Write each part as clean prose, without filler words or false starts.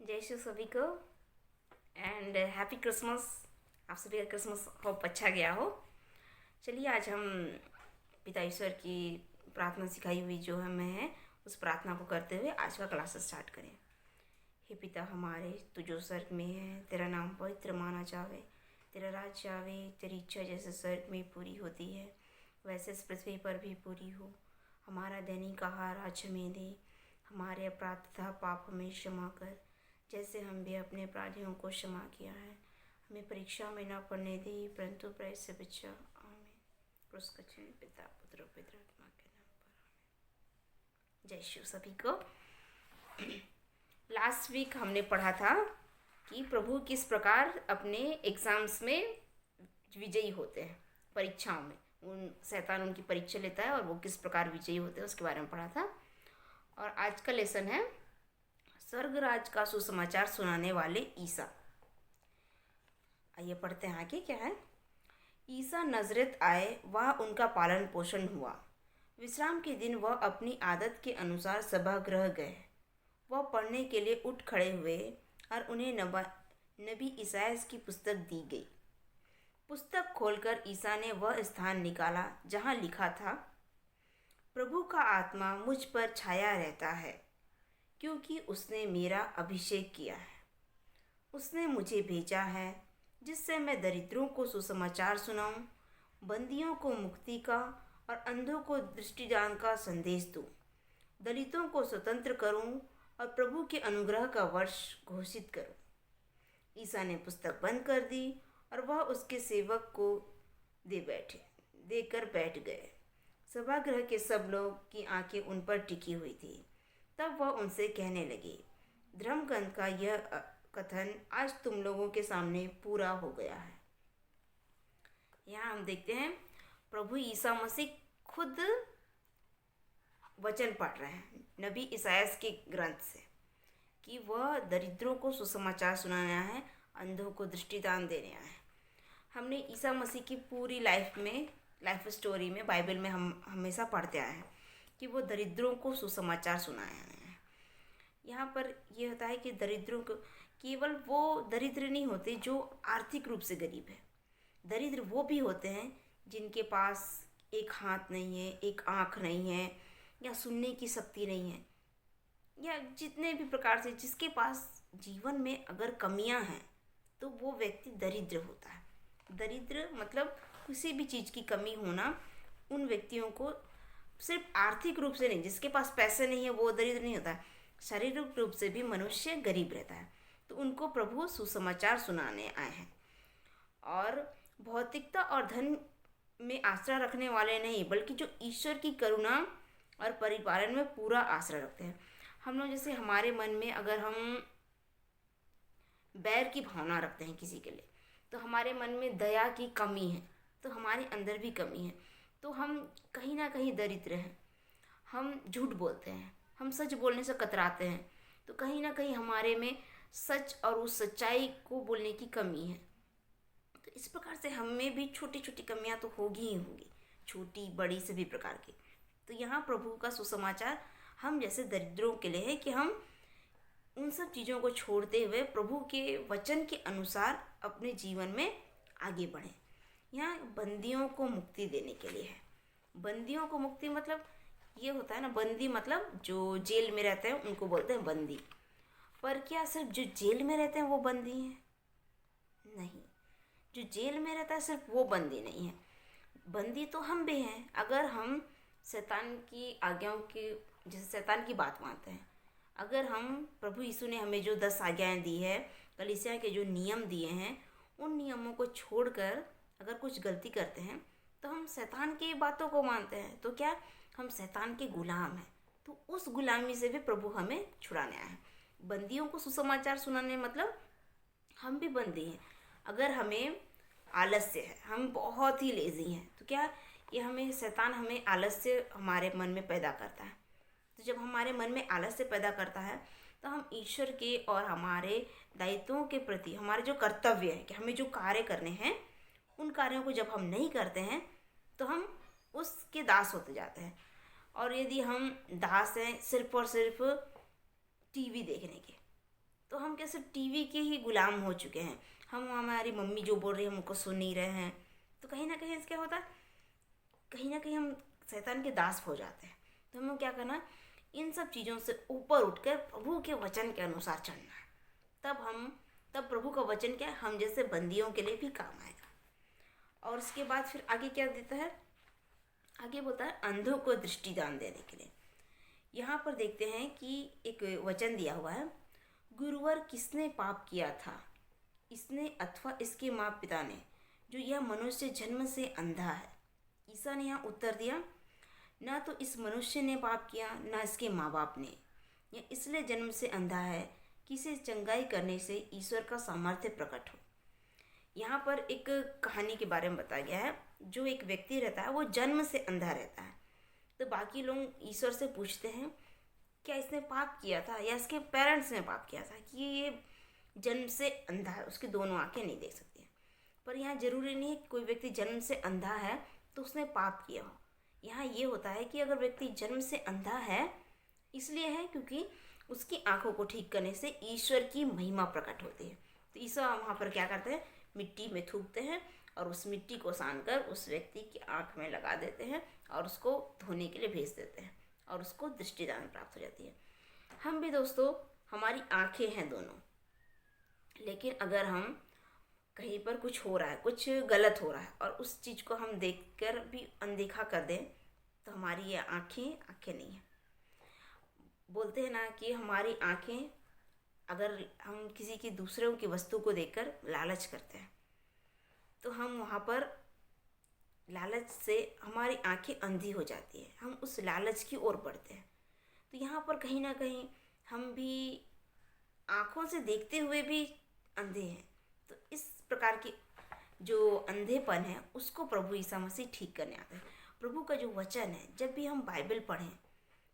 जय शिव सभी को एंड हैप्पी क्रिसमस। आप सभी का क्रिसमस होप अच्छा गया हो। चलिए आज हम पिता ईश्वर की प्रार्थना सिखाई हुई जो हमें है उस प्रार्थना को करते हुए आज का क्लास स्टार्ट करें। हे पिता हमारे, तू जो स्वर्ग में है, तेरा नाम पवित्र माना जावे, तेरा राज्य आवे, तेरी इच्छा जैसे स्वर्ग में पूरी होती है वैसे इस पृथ्वी पर भी पूरी हो। हमारा दैनिक आहार आज हमें दे, हमारे अपराध तथा पाप हमें क्षमा कर जैसे हम भी अपने अपराधियों को क्षमा किया है। हमें परीक्षा में न पड़ने दे परंतु प्रय से बचा। आमीन। क्रूस का चिन्ह पिता पुत्र और पवित्र आत्मा के नाम पर। आमीन। जय शिव सभी को। लास्ट वीक हमने पढ़ा था कि प्रभु किस प्रकार अपने एग्ज़ाम्स में विजयी होते हैं, परीक्षाओं में उन शैतान उनकी परीक्षा लेता है और वो किस प्रकार विजयी होते हैं उसके बारे में पढ़ा था। और आज का लेसन है स्वर्गराज का सुसमाचार सुनाने वाले ईसा। आइए पढ़ते हैं आगे क्या है। ईसा नजरेत आए, वह उनका पालन पोषण हुआ। विश्राम के दिन वह अपनी आदत के अनुसार सभागृह गए। वह पढ़ने के लिए उठ खड़े हुए और उन्हें नबी ईसायास की पुस्तक दी गई। पुस्तक खोलकर ईसा ने वह स्थान निकाला जहाँ लिखा था, प्रभु का आत्मा मुझ पर छाया रहता है क्योंकि उसने मेरा अभिषेक किया है। उसने मुझे भेजा है जिससे मैं दरिद्रों को सुसमाचार सुनाऊं, बंदियों को मुक्ति का और अंधों को दृष्टिदान का संदेश दूं, दलितों को स्वतंत्र करूं और प्रभु के अनुग्रह का वर्ष घोषित करूं। ईसा ने पुस्तक बंद कर दी और वह उसके सेवक को देकर बैठ गए। सभागृह के सब लोग की आंखें उन पर टिकी हुई थी। तब वह उनसे कहने लगे, धर्मग्रंथ का यह कथन आज तुम लोगों के सामने पूरा हो गया है। यहाँ हम देखते हैं प्रभु ईसा मसीह खुद वचन पढ़ रहे हैं नबी ईसायास के ग्रंथ से कि वह दरिद्रों को सुसमाचार सुनाना है, अंधों को दृष्टिदान देना है। हमने ईसा मसीह की पूरी लाइफ स्टोरी में बाइबल में हम हमेशा पढ़ते आए हैं कि वो दरिद्रों को सुसमाचार सुनाया है। यहाँ पर यह होता है कि दरिद्रों को केवल वो दरिद्र नहीं होते जो आर्थिक रूप से गरीब है। दरिद्र वो भी होते हैं जिनके पास एक हाथ नहीं है, एक आँख नहीं है, या सुनने की शक्ति नहीं है, या जितने भी प्रकार से जिसके पास जीवन में अगर कमियां हैं तो वो व्यक्ति दरिद्र होता है। दरिद्र मतलब किसी भी चीज़ की कमी होना। उन व्यक्तियों को सिर्फ आर्थिक रूप से नहीं, जिसके पास पैसे नहीं है वो दरिद्र नहीं होता है, शारीरिक रूप से भी मनुष्य गरीब रहता है। तो उनको प्रभु सुसमाचार सुनाने आए हैं। और भौतिकता और धन में आश्रय रखने वाले नहीं, बल्कि जो ईश्वर की करुणा और परिपालन में पूरा आश्रय रखते हैं। हम लोग जैसे हमारे मन में अगर हम बैर की भावना रखते हैं किसी के लिए, तो हमारे मन में दया की कमी है, तो हमारे अंदर भी कमी है, तो हम कहीं ना कहीं दरिद्र हैं। हम झूठ बोलते हैं, हम सच बोलने से कतराते हैं, तो कहीं ना कहीं हमारे में सच और उस सच्चाई को बोलने की कमी है। तो इस प्रकार से हम में भी छोटी छोटी कमियां तो होगी ही होगी, छोटी बड़ी सभी प्रकार की। तो यहाँ प्रभु का सुसमाचार हम जैसे दरिद्रों के लिए है कि हम उन सब चीज़ों को छोड़ते हुए प्रभु के वचन के अनुसार अपने जीवन में आगे बढ़ें। यहाँ बंदियों को मुक्ति देने के लिए है। बंदियों को मुक्ति मतलब ये होता है ना, बंदी मतलब जो जेल में रहते हैं उनको बोलते हैं बंदी। पर क्या सिर्फ जो जेल में रहते हैं वो बंदी हैं? नहीं, जो जेल में रहता है सिर्फ वो बंदी नहीं है। बंदी तो हम भी हैं अगर हम शैतान की आज्ञाओं की, जैसे शैतान की बात मानते हैं। अगर हम प्रभु यीशु ने हमें जो 10 आज्ञाएं दी है, कलीसिया के जो नियम दिए हैं, उन नियमों को छोड़कर अगर कुछ गलती करते हैं तो हम शैतान की बातों को मानते हैं। तो क्या हम शैतान के गुलाम हैं? तो उस गुलामी से भी प्रभु हमें छुड़ाने आए हैं। बंदियों को सुसमाचार सुनाने मतलब हम भी बंदी हैं। अगर हमें आलस्य है, हम बहुत ही लेज़ी हैं, तो क्या ये हमें शैतान हमें आलस्य हमारे मन में पैदा करता है। तो जब हमारे मन में आलस्य पैदा करता है तो हम ईश्वर के और हमारे दायित्वों के प्रति हमारे जो कर्तव्य है कि हमें जो कार्य करने हैं, उन कार्यों को जब हम नहीं करते हैं तो हम उसके दास होते जाते हैं। और यदि हम दास हैं सिर्फ और सिर्फ टीवी देखने के, तो हम हम कैसे टीवी के ही गुलाम हो चुके हैं। हम हमारी मम्मी जो बोल रही है हम उनको सुन नहीं रहे हैं। तो कहीं ना कहीं क्या होता है, कहीं ना कहीं हम शैतान के दास हो जाते हैं। तो हमें क्या करना, इन सब चीज़ों से ऊपर उठकर प्रभु के वचन के अनुसार चलना है। तब प्रभु का वचन क्या है, हम जैसे बंदियों के लिए भी काम आएगा। और उसके बाद फिर आगे क्या देता है, आगे बोलता है अंधों को दृष्टिदान देने के लिए। यहाँ पर देखते हैं कि एक वचन दिया हुआ है, गुरुवर किसने पाप किया था, इसने अथवा इसके माँ पिता ने, जो यह मनुष्य जन्म से अंधा है। ईसा ने यहाँ उत्तर दिया, ना तो इस मनुष्य ने पाप किया ना इसके माँ बाप ने, यह इसलिए जन्म से अंधा है कि इसे चंगाई करने से ईश्वर का सामर्थ्य प्रकट हो। यहाँ पर एक कहानी के बारे में बताया गया है। जो एक व्यक्ति रहता है वो जन्म से अंधा रहता है। तो बाकी लोग ईश्वर से पूछते हैं क्या इसने पाप किया था या इसके पेरेंट्स ने पाप किया था कि ये जन्म से अंधा है, उसकी दोनों आंखें नहीं देख सकती हैं। पर यहाँ जरूरी नहीं है कि कोई व्यक्ति जन्म से अंधा है तो उसने पाप किया हो। यहाँ ये होता है कि अगर व्यक्ति जन्म से अंधा है इसलिए है क्योंकि उसकी आंखों को ठीक करने से ईश्वर की महिमा प्रकट होती है। तो ईसा वहाँ पर क्या करते हैं, मिट्टी में थूकते हैं और उस मिट्टी को सानकर उस व्यक्ति की आंख में लगा देते हैं और उसको धोने के लिए भेज देते हैं और उसको दृष्टिदान प्राप्त हो जाती है। हम भी दोस्तों, हमारी आंखें हैं दोनों, लेकिन अगर हम कहीं पर कुछ हो रहा है, कुछ गलत हो रहा है और उस चीज़ को हम देखकर भी अनदेखा कर दें तो हमारी ये आंखें नहीं है। बोलते हैं ना कि हमारी आंखें, अगर हम किसी की दूसरों की वस्तु को देखकर लालच करते हैं तो हम वहाँ पर लालच से हमारी आंखें अंधी हो जाती है, हम उस लालच की ओर बढ़ते हैं। तो यहाँ पर कहीं ना कहीं हम भी आँखों से देखते हुए भी अंधे हैं। तो इस प्रकार की जो अंधेपन है उसको प्रभु ईसा मसीह ठीक करने आते हैं। प्रभु का जो वचन है, जब भी हम बाइबल पढ़ें,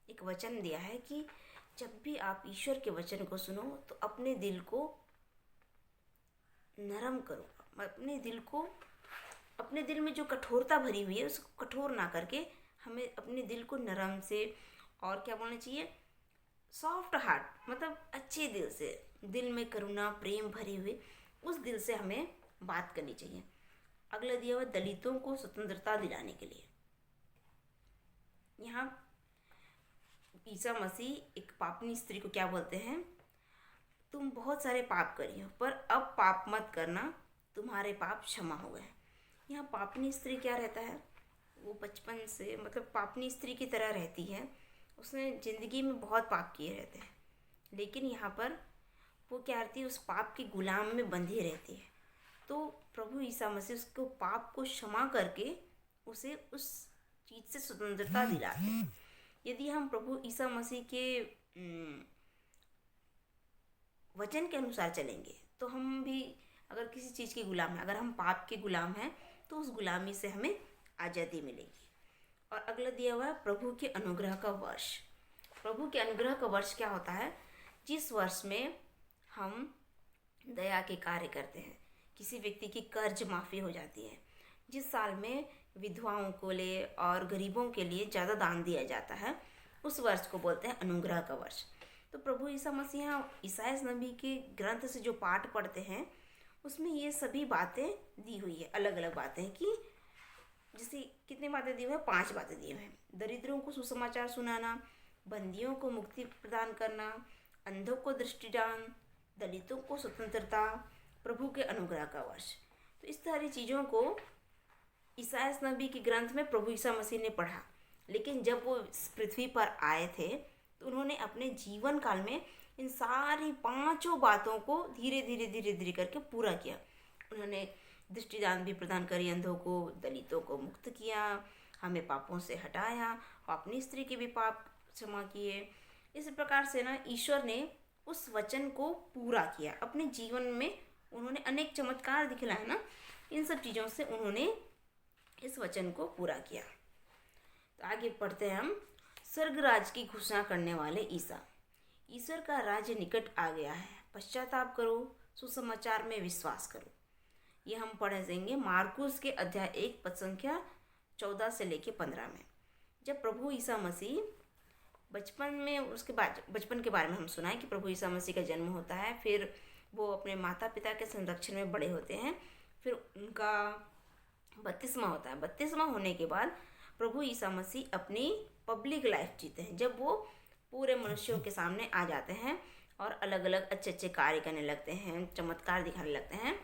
एक वचन दिया है कि जब भी आप ईश्वर के वचन को सुनो तो अपने दिल को नरम करो, अपने दिल में जो कठोरता भरी हुई है उसको कठोर ना करके हमें अपने दिल को नरम से, और क्या बोलना चाहिए, सॉफ्ट हार्ट, मतलब अच्छे दिल से, दिल में करुणा प्रेम भरे हुए उस दिल से हमें बात करनी चाहिए। अगला दिया हुआ दलितों को स्वतंत्रता दिलाने के लिए। यहाँ ईसा मसीह एक पापनी स्त्री को क्या बोलते हैं, तुम बहुत सारे पाप करी हो पर अब पाप मत करना, तुम्हारे पाप क्षमा हो गए। यहाँ पापनी स्त्री क्या रहता है, वो बचपन से मतलब पापनी स्त्री की तरह रहती है, उसने ज़िंदगी में बहुत पाप किए रहते हैं, लेकिन यहाँ पर वो क्या रहती है, उस पाप के गुलाम में बंधी रहती है। तो प्रभु ईसा मसीह उसको पाप को क्षमा करके उसे उस चीज़ से स्वतंत्रता दिलाते हैं। यदि हम प्रभु ईसा मसीह के वचन के अनुसार चलेंगे तो हम भी, अगर किसी चीज़ के गुलाम हैं, अगर हम पाप के गुलाम हैं तो उस गुलामी से हमें आज़ादी मिलेगी। और अगला दिया हुआ है प्रभु के अनुग्रह का वर्ष। प्रभु के अनुग्रह का वर्ष क्या होता है, जिस वर्ष में हम दया के कार्य करते हैं, किसी व्यक्ति की कर्ज माफ़ी हो जाती है, जिस साल में विधवाओं को ले और गरीबों के लिए ज़्यादा दान दिया जाता है, उस वर्ष को बोलते हैं अनुग्रह का वर्ष। तो प्रभु ईसा मसीह ईसायाह नबी के ग्रंथ से जो पाठ पढ़ते हैं उसमें ये सभी बातें दी हुई है, अलग अलग बातें, कि जैसे कितनी बातें दी हुई हैं, 5 बातें दी हुई हैं। दरिद्रों को सुसमाचार सुनाना, बंदियों को मुक्ति प्रदान करना, अंधों को दृष्टिदान, दलितों को स्वतंत्रता, प्रभु के अनुग्रह का वर्ष। तो इस सारी चीज़ों को ईसायाह नबी के ग्रंथ में प्रभु ईसा मसीह ने पढ़ा, लेकिन जब वो इस पृथ्वी पर आए थे तो उन्होंने अपने जीवन काल में इन सारी 5 बातों को धीरे धीरे करके पूरा किया। उन्होंने दृष्टिदान भी प्रदान करी, अंधों को, दलितों को मुक्त किया, हमें पापों से हटाया और अपनी स्त्री के भी पाप क्षमा किए। इस प्रकार से ना ईश्वर ने उस वचन को पूरा किया अपने जीवन में। उन्होंने अनेक चमत्कार दिखलाए ना, इन सब चीज़ों से उन्होंने इस वचन को पूरा किया। तो आगे पढ़ते हैं हम, स्वर्ग राज की घोषणा करने वाले ईसा। ईश्वर का राज्य निकट आ गया है, पश्चाताप करो, सुसमाचार में विश्वास करो। ये हम पढ़ेंगे मार्कुस के अध्याय 1 पद संख्या 14 से लेके 15 में। जब प्रभु ईसा मसीह बचपन में उसके बाद बचपन के बारे में हम सुना है कि प्रभु ईसा मसीह का जन्म होता है, फिर वो अपने माता पिता के संरक्षण में बड़े होते हैं, फिर उनका बपतिस्मा होता है। बपतिस्मा होने के बाद प्रभु ईसा मसीह अपनी पब्लिक लाइफ जीते हैं, जब वो पूरे मनुष्यों के सामने आ जाते हैं और अलग अलग अच्छे अच्छे कार्य करने लगते हैं, चमत्कार दिखाने लगते हैं।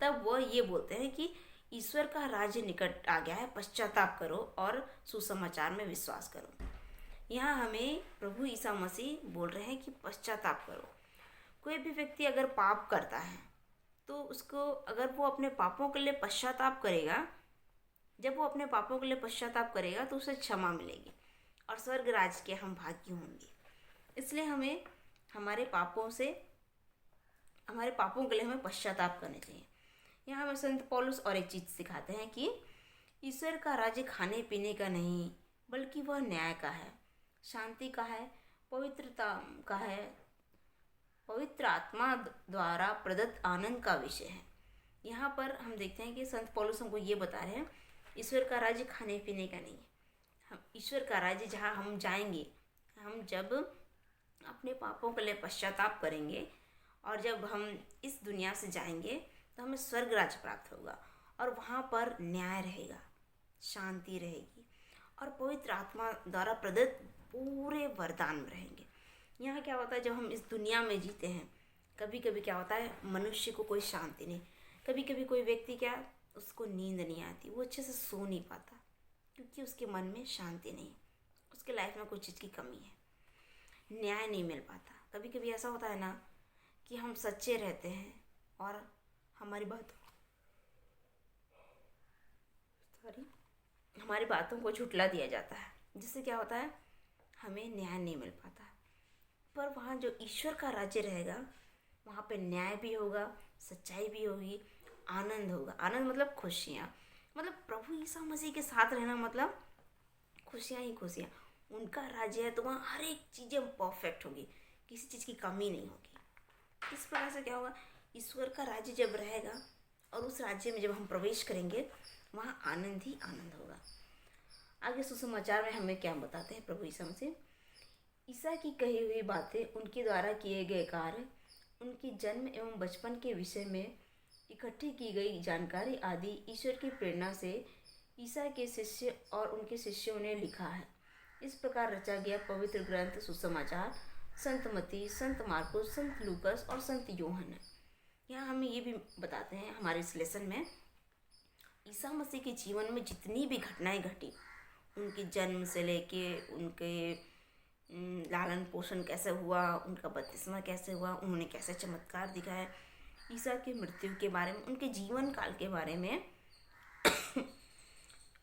तब वह ये बोलते हैं कि ईश्वर का राज्य निकट आ गया है, पश्चाताप करो और सुसमाचार में विश्वास करो। यहाँ हमें प्रभु ईसा मसीह बोल रहे हैं कि पश्चाताप करो। कोई भी व्यक्ति अगर पाप करता है तो उसको, अगर वो अपने पापों के लिए पश्चाताप करेगा, जब वो अपने पापों के लिए पश्चाताप करेगा तो उसे क्षमा मिलेगी और स्वर्ग राज्य के हम भागी होंगे। इसलिए हमें हमारे पापों के लिए हमें पश्चाताप करने चाहिए। यहाँ हमें संत पौलुस और एक चीज़ सिखाते हैं कि ईश्वर का राज्य खाने पीने का नहीं, बल्कि वह न्याय का है, शांति का है, पवित्रता का है, पवित्र आत्मा द्वारा प्रदत्त आनंद का विषय है। यहाँ पर हम देखते हैं कि संत पौलुस हमको ये बता रहे हैं, ईश्वर का राज्य खाने पीने का नहीं है। हम ईश्वर का राज्य जहाँ हम जाएंगे, हम जब अपने पापों के लिए पश्चाताप करेंगे और जब हम इस दुनिया से जाएंगे तो हमें स्वर्ग राज्य प्राप्त होगा और वहाँ पर न्याय रहेगा, शांति रहेगी और पवित्र आत्मा द्वारा प्रदत्त पूरे वरदान में रहेंगे। यहाँ क्या होता है, जब हम इस दुनिया में जीते हैं, कभी कभी क्या होता है, मनुष्य को कोई शांति नहीं, कभी कभी कोई व्यक्ति क्या, उसको नींद नहीं आती, वो अच्छे से सो नहीं पाता क्योंकि उसके मन में शांति नहीं, उसके लाइफ में कोई चीज़ की कमी है, न्याय नहीं मिल पाता। कभी कभी ऐसा होता है ना कि हम सच्चे रहते हैं और हमारी बातों को झुठला दिया जाता है, जिससे क्या होता है, हमें न्याय नहीं मिल पाता। पर वहाँ जो ईश्वर का राज्य रहेगा, वहाँ पे न्याय भी होगा, सच्चाई भी होगी, आनंद होगा। आनंद मतलब खुशियाँ, मतलब प्रभु ईसा मसीह के साथ रहना मतलब खुशियाँ ही खुशियाँ। उनका राज्य है तो वहाँ हर एक चीज़ें परफेक्ट होगी, किसी चीज़ की कमी नहीं होगी। इस प्रकार से क्या होगा, ईश्वर का राज्य जब रहेगा और उस राज्य में जब हम प्रवेश करेंगे, वहाँ आनंद ही आनंद होगा। आगे सुसमाचार में हमें क्या बताते हैं प्रभु ईसा मसीह, ईसा की कही हुई बातें, उनके द्वारा किए गए कार्य, उनके जन्म एवं बचपन के विषय में इकट्ठी की गई जानकारी आदि ईश्वर की प्रेरणा से ईसा के शिष्य और उनके शिष्यों ने लिखा है। इस प्रकार रचा गया पवित्र ग्रंथ सुसमाचार संत मत्ती, संत मार्कुस, संत लूकस और संत यूहन्ना है। यहाँ हमें ये भी बताते हैं हमारे इस लेसन में, ईसा मसीह के जीवन में जितनी भी घटनाएं घटी, उनके जन्म से लेके उनके लालन पोषण कैसे हुआ, उनका बपतिस्मा कैसे हुआ, उन्होंने कैसे चमत्कार दिखाया, ईसा की मृत्यु के बारे में, उनके जीवन काल के बारे में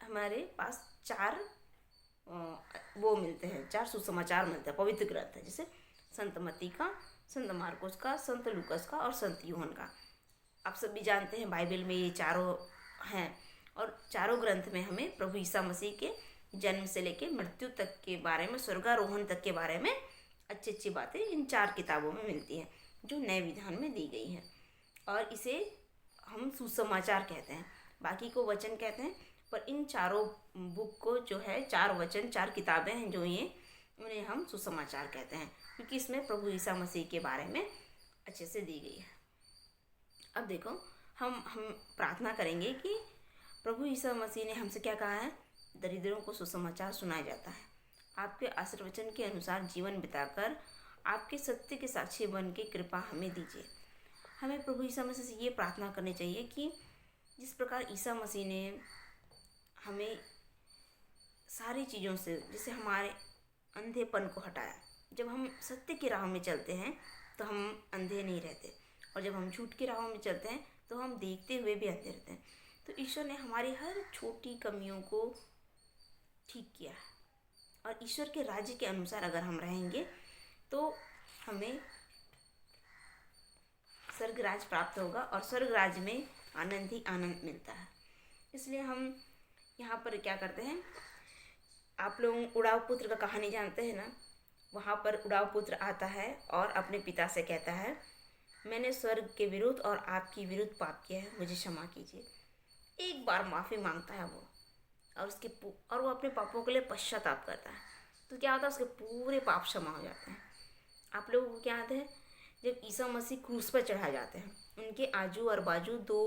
हमारे पास चार सुसमाचार मिलते हैं, पवित्र ग्रंथ है, जैसे संत मत्ती का, संत मार्कुस का, संत लूकस का और संत यूहन्ना का। आप सभी जानते हैं बाइबल में ये चारों हैं और चारों ग्रंथ में हमें प्रभु ईसा मसीह के जन्म से लेके मृत्यु तक के बारे में, स्वर्गारोहण तक के बारे में अच्छी अच्छी बातें इन चार किताबों में मिलती हैं जो नए विधान में दी गई हैं। और इसे हम सुसमाचार कहते हैं, बाकी को वचन कहते हैं, पर इन चारों बुक को जो है, चार वचन, चार किताबें हैं जो ये, उन्हें हम सुसमाचार कहते हैं क्योंकि इसमें प्रभु ईसा मसीह के बारे में अच्छे से दी गई है। अब देखो, हम प्रार्थना करेंगे कि प्रभु ईसा मसीह ने हमसे क्या कहा है, दरिद्रों को सुसमाचार सुनाया जाता है, आपके आशीर्वचन के अनुसार जीवन बिताकर आपके सत्य के साक्षी बन के कृपा हमें दीजिए। हमें प्रभु ईसा मसीह से ये प्रार्थना करनी चाहिए कि जिस प्रकार ईसा मसीह ने हमें सारी चीज़ों से, जैसे हमारे अंधेपन को हटाया, जब हम सत्य की राह में चलते हैं तो हम अंधे नहीं रहते, और जब हम झूठ की राहों में चलते हैं तो हम देखते हुए भी अंधे रहते हैं। तो ईश्वर ने हमारी हर छोटी कमियों को ठीक किया है और ईश्वर के राज्य के अनुसार अगर हम रहेंगे तो हमें स्वर्ग राज प्राप्त होगा और स्वर्ग राज में आनंद ही आनंद मिलता है। इसलिए हम यहाँ पर क्या करते हैं, आप लोग उड़ाव पुत्र का कहानी जानते हैं ना, वहाँ पर उड़ाव पुत्र आता है और अपने पिता से कहता है, मैंने स्वर्ग के विरुद्ध और आपकी विरुद्ध पाप किया है, मुझे क्षमा कीजिए। एक बार माफ़ी मांगता है वो, और वो अपने पापों के लिए पश्चाताप करता है। तो क्या होता है, उसके पूरे पाप क्षमा हो जाते हैं। आप लोगों को क्या याद है, जब ईसा मसीह क्रूस पर चढ़ाए जाते हैं, उनके आजू और बाजू दो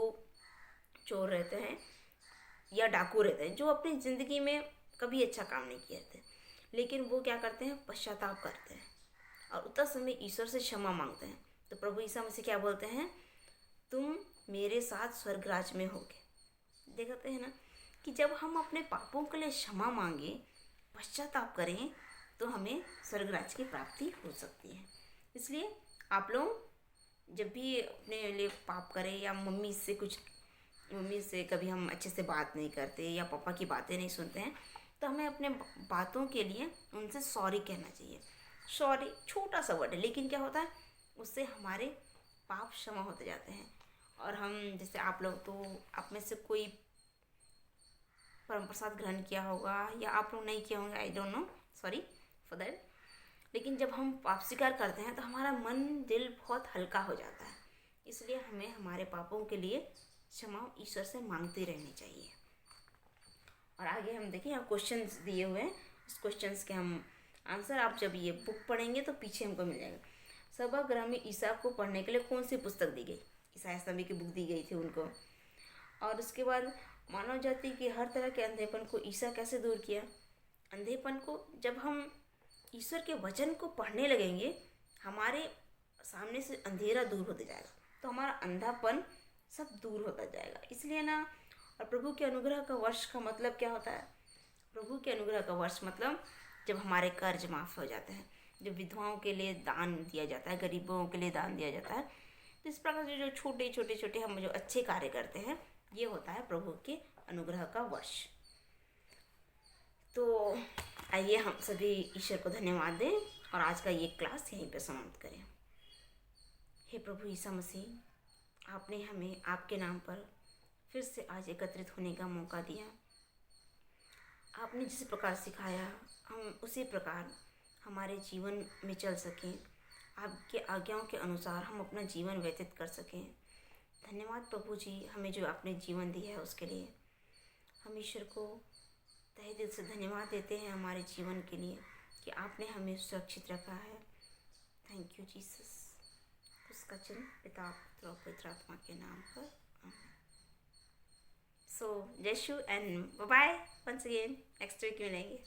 चोर रहते हैं या डाकू रहते हैं जो अपनी ज़िंदगी में कभी अच्छा काम नहीं किए थे, लेकिन वो क्या करते हैं, पश्चाताप करते हैं और उतना समय ईश्वर से क्षमा मांगते हैं। तो प्रभु ईसा मसीह क्या बोलते हैं, तुम मेरे साथ स्वर्गराज में होगे। देखते हैं ना कि जब हम अपने पापों के लिए क्षमा मांगे, पश्चाताप करें, तो हमें स्वर्गराज की प्राप्ति हो सकती है। इसलिए आप लोग जब भी अपने लिए पाप करें, या मम्मी से कभी हम अच्छे से बात नहीं करते या पापा की बातें नहीं सुनते हैं, तो हमें अपने बातों के लिए उनसे सॉरी कहना चाहिए। सॉरी छोटा सा वर्ड है, लेकिन क्या होता है, उससे हमारे पाप क्षमा होते जाते हैं। और हम जैसे आप लोग, तो आप में से कोई परम प्रसाद ग्रहण किया होगा या आप लोग नहीं किया होंगे, I don't know, sorry for that. लेकिन जब हम पाप स्वीकार करते हैं तो हमारा मन दिल बहुत हल्का हो जाता है। इसलिए हमें हमारे पापों के लिए क्षमा ईश्वर से मांगते रहनी चाहिए। और आगे हम देखिए, यहाँ क्वेश्चंस दिए हुए हैं, उस क्वेश्चंस के हम आंसर आप जब ये बुक पढ़ेंगे तो पीछे हमको मिल जाएगा। सभागृह में ईसा को पढ़ने के लिए कौन सी पुस्तक दी गई, ईसाया नबी की बुक दी गई थी उनको। और उसके बाद मानव जाति के हर तरह के अंधेपन को ईसा कैसे दूर किया। अंधेपन को जब हम ईश्वर के वचन को पढ़ने लगेंगे, हमारे सामने से अंधेरा दूर होते जाएगा, तो हमारा अंधापन सब दूर होता जाएगा। इसलिए ना, और प्रभु के अनुग्रह का वर्ष का मतलब क्या होता है, प्रभु के अनुग्रह का वर्ष मतलब जब हमारे कर्ज माफ़ हो जाते हैं, जब विधवाओं के लिए दान दिया जाता है, गरीबों के लिए दान दिया जाता है। तो इस प्रकार से जो छोटे छोटे छोटे हम जो अच्छे कार्य करते हैं, ये होता है प्रभु के अनुग्रह का वर्ष। तो आइए हम सभी ईश्वर को धन्यवाद दें और आज का ये क्लास यहीं पे समाप्त करें। हे प्रभु ईसा मसीह, आपने हमें आपके नाम पर फिर से आज एकत्रित होने का मौका दिया। आपने जिस प्रकार सिखाया, हम उसी प्रकार हमारे जीवन में चल सकें, आपके आज्ञाओं के अनुसार हम अपना जीवन व्यतीत कर सकें। धन्यवाद प्रभु जी, हमें जो आपने जीवन दिया है उसके लिए। हम ईश्वर को तहे दिल से धन्यवाद देते हैं हमारे जीवन के लिए कि आपने हमें सुरक्षित रखा है। Thank you Jesus. उसका चिन्ह पिता पुत्र और पवित्र आत्मा के नाम पर। सो जय Yeshu and bye bye. Once again next week मिलेंगे।